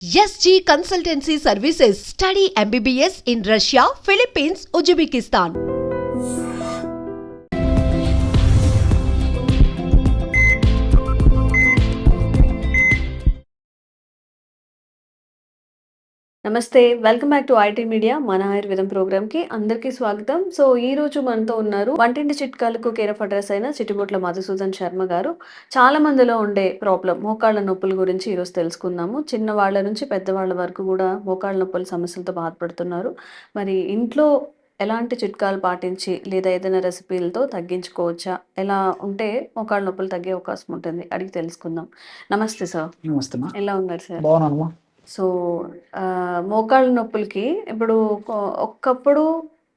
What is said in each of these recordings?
SG Consultancy Services. Study MBBS in Russia, Philippines, Uzbekistan. నమస్తే, welcome back to IT media మన ఆయుర్వేదం programme కి అందరికీ స్వాగతం. సో ఈ రోజు మనతో ఉన్నారు వంటింటి చిట్కాలకు కేర్ ఆఫ్ అడ్రస్ అయిన చిట్టిబొట్ల మధుసూదన్ శర్మ గారు. చాలా మందిలో ఉండే ప్రాబ్లం మోకాళ్ళ నొప్పుల గురించి ఈరోజు తెలుసుకుందాము. చిన్న వాళ్ళ నుంచి పెద్దవాళ్ళ వరకు కూడా మోకాళ్ళ నొప్పుల సమస్యలతో బాధపడుతున్నారు. మరి ఇంట్లో ఎలాంటి చిట్కాలు పాటించి లేదా ఏదైనా రెసిపీలతో తగ్గించుకోవచ్చా, ఎలా ఉంటే మోకాళ్ళ నొప్పులు తగ్గే అవకాశం ఉంటుంది అడిగి తెలుసుకుందాం. నమస్తే సార్. నమస్తే అమ్మా. ఎలా ఉన్నారు సార్? బాగున్నానమ్మా. సో మోకాళ్ళ నొప్పులకి ఇప్పుడు ఒకప్పుడు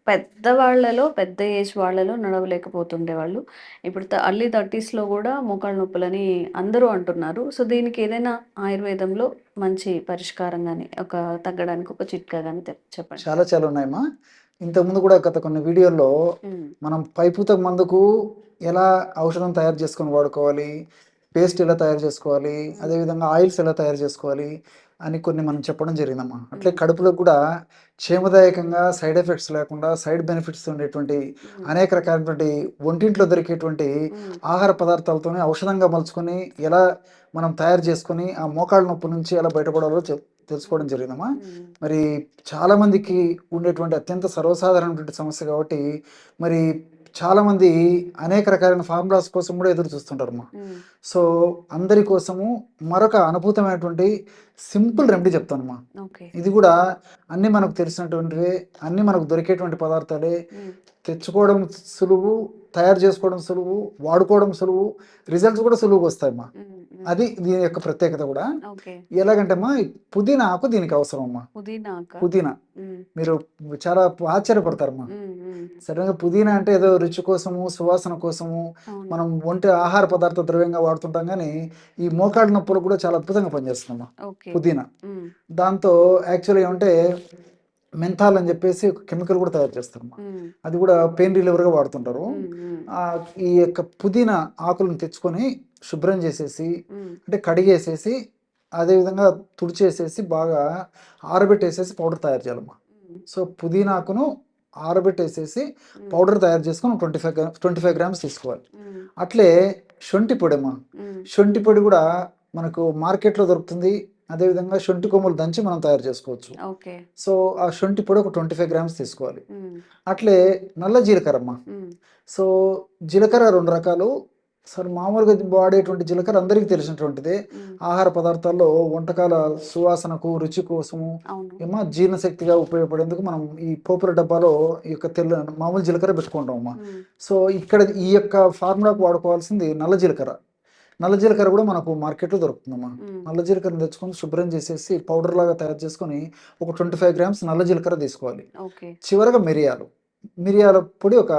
పెద్దవాళ్ళలో పెద్ద ఏజ్ వాళ్ళలో నడవలేకపోతుండేవాళ్ళు. ఇప్పుడు అర్లీ 30స్‌లో కూడా మోకాళ్ళ నొప్పులని అందరూ అంటున్నారు. సో దీనికి ఏదైనా ఆయుర్వేదంలో మంచి పరిష్కారం గాని, తగ్గడానికి ఒక చిట్కా గాని చెప్పండి. చాలా చాలా ఉన్నాయమ్మా. ఇంతకుముందు కూడా గత కొన్ని వీడియోల్లో మనం పైపుత మందుకు ఎలా ఔషధం తయారు చేసుకొని వాడుకోవాలి, పేస్ట్ ఎలా తయారు చేసుకోవాలి, అదేవిధంగా ఆయిల్స్ ఎలా తయారు చేసుకోవాలి అని కొన్ని మనం చెప్పడం జరిగిందమ్మా. అట్లే కడుపులో కూడా క్షేమదాయకంగా సైడ్ ఎఫెక్ట్స్ లేకుండా సైడ్ బెనిఫిట్స్ ఉండేటువంటి అనేక రకాలైనటువంటి ఒంటింట్లో దొరికేటువంటి ఆహార పదార్థాలతోనే ఔషధంగా మలుచుకొని ఎలా మనం తయారు చేసుకొని ఆ మోకాళ్ళ నొప్పి నుంచి ఎలా బయటపడాలో తెలుసుకోవడం జరిగిందమ్మా. మరి చాలామందికి ఉండేటువంటి అత్యంత సర్వసాధారణమైనటువంటి సమస్య కాబట్టి మరి చాలామంది అనేక రకాలైన ఫార్ములాస్ కోసం కూడా ఎదురు చూస్తుంటారమ్మా. సో అందరి కోసము మరొక అనుభూతమైనటువంటి సింపుల్ రెమెడీ చెప్తానమ్మా. ఇది కూడా అన్నీ మనకు తెలిసినటువంటివే, అన్నీ మనకు దొరికేటువంటి పదార్థాలే. తెచ్చుకోవడం సులువు, తయారు చేసుకోవడం సులువు, వాడుకోవడం సులువు, రిజల్ట్స్ కూడా సులువుగా వస్తాయమ్మా. అది దీని యొక్క ప్రత్యేకత కూడా. ఎలాగంటే అమ్మా, పుదీనా ఆకు దీనికి అవసరం అమ్మా. పుదీనా మీరు చాలా ఆశ్చర్యపడతారమ్మా. సడన్గా పుదీనా అంటే ఏదో రుచి కోసము, సువాసన కోసము మనం ఒంటి ఆహార పదార్థ ద్రవ్యంగా వాడుతుంటాం, కానీ ఈ మోకాళ్ళ నొప్పులు కూడా చాలా అద్భుతంగా పనిచేస్తుందమ్మా పుదీనా. దాంతో యాక్చువల్గా ఏమంటే మెంథాల్ అని చెప్పేసి ఒక కెమికల్ కూడా తయారు చేస్తారు. అది కూడా పెయిన్ రిలీవర్గా వాడుతుంటారు. ఈ యొక్క పుదీనా ఆకులను తెచ్చుకొని శుభ్రం చేసేసి, అంటే కడిగేసేసి, అదేవిధంగా తుడిచేసేసి బాగా ఆరబెట్టేసేసి పౌడర్ తయారు చేయాలమ్మా. సో పుదీనా ఆకును ఆరబెట్టేసేసి పౌడర్ తయారు చేసుకొని 25 గ్రామ్స్ తీసుకోవాలి. అట్లే శొంఠి పొడి అమ్మా. శొంఠి పొడి కూడా మనకు మార్కెట్లో దొరుకుతుంది. అదేవిధంగా శొంఠి కొమ్ములు దంచి మనం తయారు చేసుకోవచ్చు. సో ఆ శొంఠి పొడి ఒక 25 గ్రామ్స్ తీసుకోవాలి. అట్లే నల్ల జీలకర్ర అమ్మా. సో జీలకర్ర 2 రకాలు. సార్ మామూలుగా వాడేటువంటి జీలకర్ర అందరికీ తెలిసినటువంటిదే. ఆహార పదార్థాల్లో వంటకాల సువాసనకు, రుచి కోసము ఏమో జీర్ణశక్తిగా ఉపయోగపడేందుకు మనం ఈ పోపుల డబ్బాలో ఈ యొక్క మామూలు జీలకర్ర పెట్టుకుంటాం అమ్మా. సో ఇక్కడ ఈ యొక్క ఫార్ములాకు వాడుకోవాల్సింది నల్ల జీలకర్ర. నల్ల జీలకర్ర కూడా మనకు మార్కెట్లో దొరుకుతుందమ్మా. నల్ల జీలకర్ర తెచ్చుకొని శుభ్రం చేసేసి పౌడర్ లాగా తయారు చేసుకొని ఒక 25 గ్రామ్స్ నల్ల జీలకర్ర తీసుకోవాలి. చివరగా మిరియాల పొడి ఒక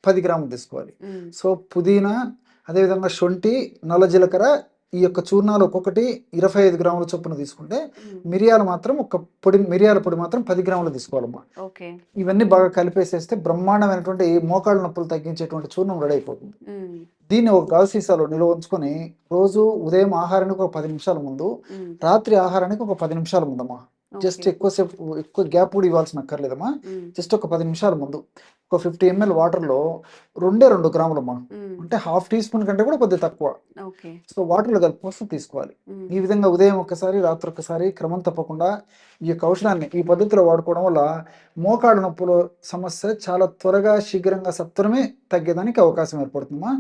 10 గ్రాములు తీసుకోవాలి. సో పుదీనా, అదేవిధంగా శొంఠి, నల్ల జీలకర్ర ఈ యొక్క చూర్ణాలు ఒక్కొక్కటి 25 గ్రాముల చొప్పున తీసుకుంటే, మిరియాల పొడి మాత్రం 10 గ్రాములు తీసుకోవాలమ్మా. ఇవన్నీ బాగా కలిపేసేస్తే బ్రహ్మాండమైనటువంటి మోకాళ్ళ నొప్పులు తగ్గించేటువంటి చూర్ణం రెడీ అయిపోతుంది. దీన్ని ఒక గాజు సీసాలో నిల్వ ఉంచుకొని రోజు ఉదయం ఆహారానికి ఒక 10 నిమిషాల ముందు, రాత్రి ఆహారానికి ఒక 10 నిమిషాల ముందమ్మా. జస్ట్ ఎక్కువ గ్యాప్ కూడా ఇవ్వాల్సిన అక్కర్లేదమ్మా. జస్ట్ ఒక 10 నిమిషాల ముందు ఒక 50 ml వాటర్లో 2 గ్రాములమ్మా, అంటే ½ టీ స్పూన్ కంటే కూడా కొద్దిగా తక్కువ. సో వాటర్లో కలిపి తీసుకోవాలి. ఈ విధంగా ఉదయం ఒక్కసారి, రాత్రి ఒక్కసారి క్రమం తప్పకుండా ఈ యొక్క ఔషధాన్ని ఈ పద్ధతిలో వాడుకోవడం వల్ల మోకాళ్ళ నొప్పుల సమస్య చాలా త్వరగా, శీఘ్రంగా, సత్వరమే తగ్గేదానికి అవకాశం ఏర్పడుతుందమ్మా.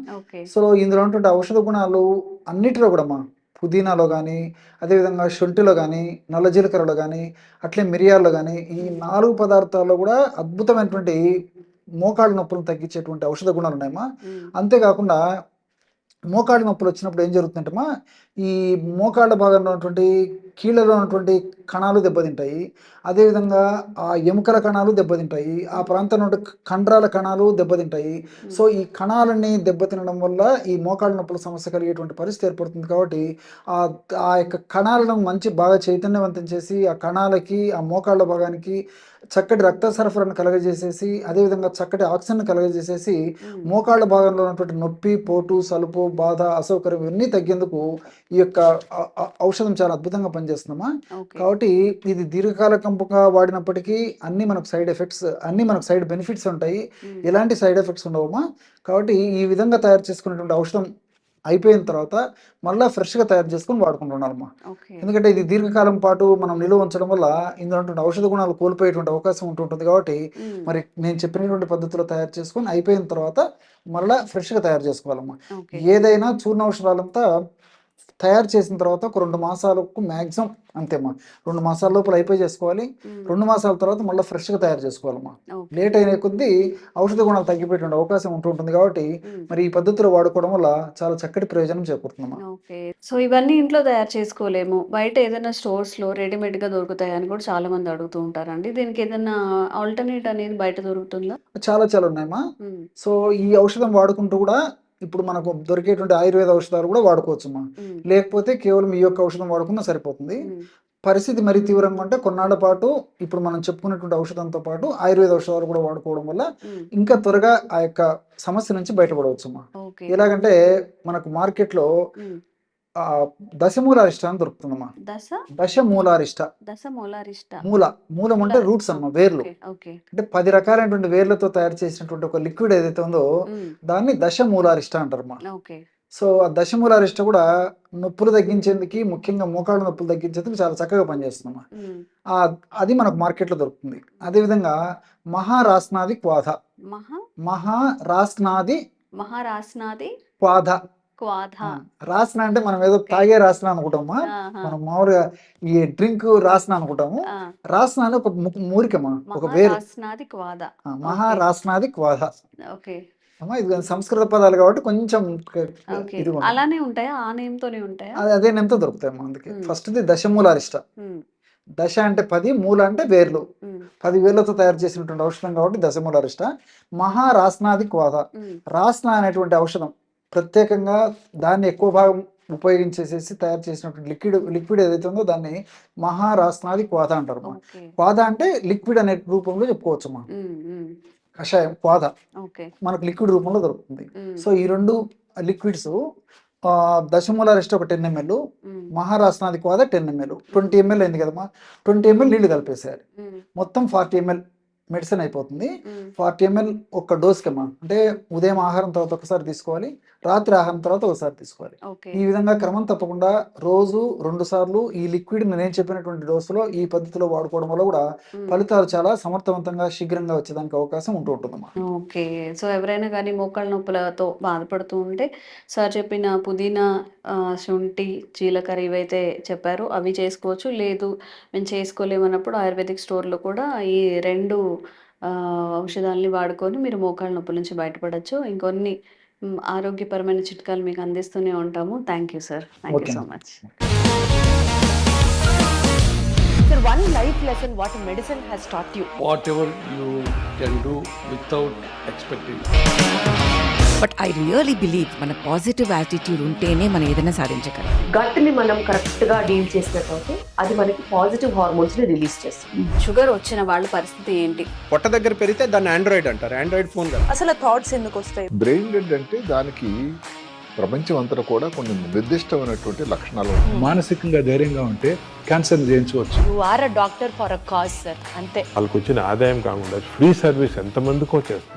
సో ఇందులో ఉన్నటువంటి ఔషధ గుణాలు అన్నిటిలో కూడా అమ్మా, పుదీనాలో కానీ, అదేవిధంగా శొంఠిలో కానీ, నల్ల జీలకర్రలో కానీ, అట్లే మిరియాల్లో కానీ, ఈ 4 పదార్థాల్లో కూడా అద్భుతమైనటువంటి మోకాళ్ళ నొప్పులను తగ్గించేటువంటి ఔషధ గుణాలు ఉన్నాయమ్మా. అంతేకాకుండా మోకాళ్ళ నొప్పులు వచ్చినప్పుడు ఏం జరుగుతుందంటమ్మా, ఈ మోకాళ్ళ భాగంలో ఉన్నటువంటి కీళ్ళలో ఉన్నటువంటి కణాలు దెబ్బతింటాయి, అదేవిధంగా ఆ ఎముకల కణాలు దెబ్బతింటాయి, ఆ ప్రాంతం నుండి కండరాల కణాలు దెబ్బతింటాయి. సో ఈ కణాలని దెబ్బతినడం వల్ల ఈ మోకాళ్ళ నొప్పుల సమస్య కలిగేటువంటి పరిస్థితి ఏర్పడుతుంది. కాబట్టి ఆ ఆ యొక్క కణాలను బాగా చైతన్యవంతం చేసి ఆ కణాలకి ఆ మోకాళ్ళ భాగానికి చక్కటి రక్త సరఫరాను కలగజేసేసి, అదేవిధంగా చక్కటి ఆక్సిజన్ కలగజేసేసి మోకాళ్ళ భాగంలో ఉన్నటువంటి నొప్పి, పోటు, సలుపు, బాధ, అసౌకర్యం ఇవన్నీ తగ్గేందుకు ఈ యొక్క ఔషధం చాలా అద్భుతంగా పనిచేస్తుందమ్మా. కాబట్టి ఇది దీర్ఘకాలికంగా వాడినప్పటికీ అన్ని మనకు సైడ్ ఎఫెక్ట్స్, అన్ని మనకు సైడ్ బెనిఫిట్స్ ఉంటాయి, ఎలాంటి సైడ్ ఎఫెక్ట్స్ ఉండవమ్మా. కాబట్టి ఈ విధంగా తయారు చేసుకునేటువంటి ఔషధం అయిపోయిన తర్వాత మళ్ళీ ఫ్రెష్గా తయారు చేసుకుని వాడుకుంటున్నారమ్మా. ఎందుకంటే ఇది దీర్ఘకాలం పాటు మనం నిలువ ఉంచడం వల్ల ఇందులో ఔషధ గుణాలు కోల్పోయేటువంటి అవకాశం ఉంటుంటుంది. కాబట్టి మరి నేను చెప్పినటువంటి పద్ధతిలో తయారు చేసుకొని అయిపోయిన తర్వాత మళ్ళీ ఫ్రెష్గా తయారు చేసుకోవాలమ్మా. ఏదైనా చూర్ణ ఔషధాలంతా తయారు చేసిన తర్వాత ఒక 2 మాసాలకు మ్యాక్సిమం అంతేమ్మా, 2 మాసాల లోపల అయిపోయి చేసుకోవాలి. 2 మాసాల తర్వాత మళ్ళీ ఫ్రెష్గా తయారు చేసుకోవాలమ్మా. లేట్ అయిన కొద్దీ ఔషధ గుణాలు తగ్గిపోయేటువంటి అవకాశం ఉంటుంటుంది. కాబట్టి మరి ఈ పద్ధతిలో వాడుకోవడం వల్ల చాలా చక్కటి ప్రయోజనం చేకూరుతుందమ్మా. సో ఇవన్నీ ఇంట్లో తయారు చేసుకోలేము, బయట ఏదైనా స్టోర్స్లో రెడీమేడ్గా దొరుకుతాయని కూడా చాలా మంది అడుగుతూ ఉంటారండి. దీనికి ఏదైనా ఆల్టర్నేట్ అనేది బయట దొరుకుతుందా? చాలా ఉన్నాయమ్మా. సో ఈ ఔషధం వాడుకుంటూ కూడా ఇప్పుడు మనకు దొరికేటువంటి ఆయుర్వేద ఔషధాలు కూడా వాడుకోవచ్చమ్మా. లేకపోతే కేవలం ఈ యొక్క ఔషధం వాడుకున్నా సరిపోతుంది. పరిస్థితి మరీ తీవ్రంగా ఉంటే కొన్నాళ్ల పాటు ఇప్పుడు మనం చెప్పుకున్నటువంటి ఔషధంతో పాటు ఆయుర్వేద ఔషధాలు కూడా వాడుకోవడం వల్ల ఇంకా త్వరగా ఆ యొక్క సమస్య నుంచి బయటపడవచ్చమ్మా. ఎలాగంటే మనకు మార్కెట్లో దశమూలారిష్ట అని దొరుకుతుందమ్మా. దశమూలారిష్ట, మూలం అంటే రూట్స్ అమ్మా, వేర్లు. అంటే 10 రకాలైనటువంటి వేర్లతో తయారు చేసినటువంటి ఒక లిక్విడ్ ఏదైతే ఉందో దాన్ని దశమూలారిష్ట అంటారమ్మా. సో ఆ దశమూలారిష్ట కూడా నొప్పులు తగ్గించేందుకు, ముఖ్యంగా మోకాళ్ళ నొప్పులు తగ్గించేందుకు చాలా చక్కగా పనిచేస్తుందమ్మా. అది మనకు మార్కెట్లో దొరుకుతుంది. అదేవిధంగా మహారాస్నాది క్వాధ, రాసన అంటే మనం ఏదో తాగే రాసన అనుకుంటామా, మనం మామూలుగా ఈ డ్రింక్ రాసన అనుకుంటాము. రాసన అని ఒక మూలికమా, ఒక వేరు. మహారాస్నాది క్వాధ అమ్మా. ఇది సంస్కృత పదాలు కాబట్టి కొంచెం అలానే ఉంటాయా, ఆ నేమ్ తోనే ఉంటాయా? అదే నేమ్తో దొరుకుతాయమ్మా. అందుకే ఫస్ట్ది దశమూలారిష్ట. దశ అంటే 10, మూల అంటే వేర్లు, 10 వేర్లతో తయారు చేసినటువంటి ఔషధం కాబట్టి దశమూలారిష్ట. మహారాస్నాది క్వాధ, రాస్న అనేటువంటి ఔషధం ప్రత్యేకంగా దాన్ని ఎక్కువ భాగం ఉపయోగించేసేసి తయారు చేసినటువంటి లిక్విడ్ ఏదైతే ఉందో దాన్ని మహారాస్నాది క్వాధ అంటారు. క్వాధ అంటే లిక్విడ్ అనే రూపంలో చెప్పుకోవచ్చమ్మా. కషాయం క్వాధ మనకు లిక్విడ్ రూపంలో దొరుకుతుంది. సో ఈ 2 లిక్విడ్స్ దశమూలారిష్ట ఒక 10 ml, మహారాస్నాది క్వాధ 10 ml, 20 ml అయింది కదమ్మా. 20 ml నీళ్లు కలిపేసేయాలి. మొత్తం 40 ml మెడిసిన్ అయిపోతుంది. 40 ml ఒక్క డోస్కమ్మా. అంటే ఉదయం ఆహారం తర్వాత ఒకసారి తీసుకోవాలి, రాత్రి ఆహారం తర్వాత ఒకసారి తీసుకోవాలి. ఈ విధంగా క్రమం తప్పకుండా రోజు 2 సార్లు ఈ లిక్విడ్ నేను చెప్పినటువంటి డోసులో ఈ పద్ధతిలో వాడుకోవడం వల్ల కూడా ఫలితాలు చాలా సమర్థవంతంగా శీఘ్రంగా వచ్చేదానికి అవకాశం ఉంటుందమ్మా. ఓకే. సో ఎవరైనా కానీ మోకాళ్ళ నొప్పులతో బాధపడుతూ ఉంటే సార్ చెప్పిన పుదీనా, శుంఠి, జీలకర్ర ఇవైతే చెప్పారో అవి చేసుకోవచ్చు. లేదు మేము చేసుకోలేమన్నప్పుడు ఆయుర్వేదిక్ స్టోర్లో కూడా ఈ 2 ఔషధాలని వాడుకొని మీరు మోకాళ్ళ నొప్పుల నుంచి బయటపడచ్చు. ఇంకొన్ని ఆరోగ్యపరమైన చిట్కాలు మీకు అందిస్తూనే ఉంటాము. Thank you sir. Thank you so much. Sir, one life lesson what medicine has taught you. Whatever you can do without expecting. But I really believe మన పాజిటివ్ యాటిట్యూడ్ ఉంటేనే మనం ఏదైనా సాధించగలం. గట్ని మనం కరెక్ట్గా డీల్ చేసినట్లయితే అది మనకి పాజిటివ్ హార్మోన్స్ని రిలీజ్ చేస్తుంది. షుగర్ వచ్చిన వాళ్ళ పరిస్థితి ఏంటి? పొట్ట దగ్గర పెరిగితే దాన్ని ఆండ్రాయిడ్ అంటారు, ఆండ్రాయిడ్ ఫోన్ కదా. అసలు థాట్స్ ఎందుకు వస్తాయి? బ్రెయిన్ డెడ్ అంటే దానికి ప్రపంచం అంతా కూడా కొన్ని నిర్దిష్టమైనటువంటి లక్షణాలు ఉన్నాయి. మానసికంగా ధైర్యంగా ఉంటే క్యాన్సర్ జయించవచ్చు. You are a doctor for a cause sir, అంతే. వాళ్ళకి వచ్చిన ఆదాయం కాకుండా ఫ్రీ సర్వీస్ ఎంతమందికో చేస్తారు.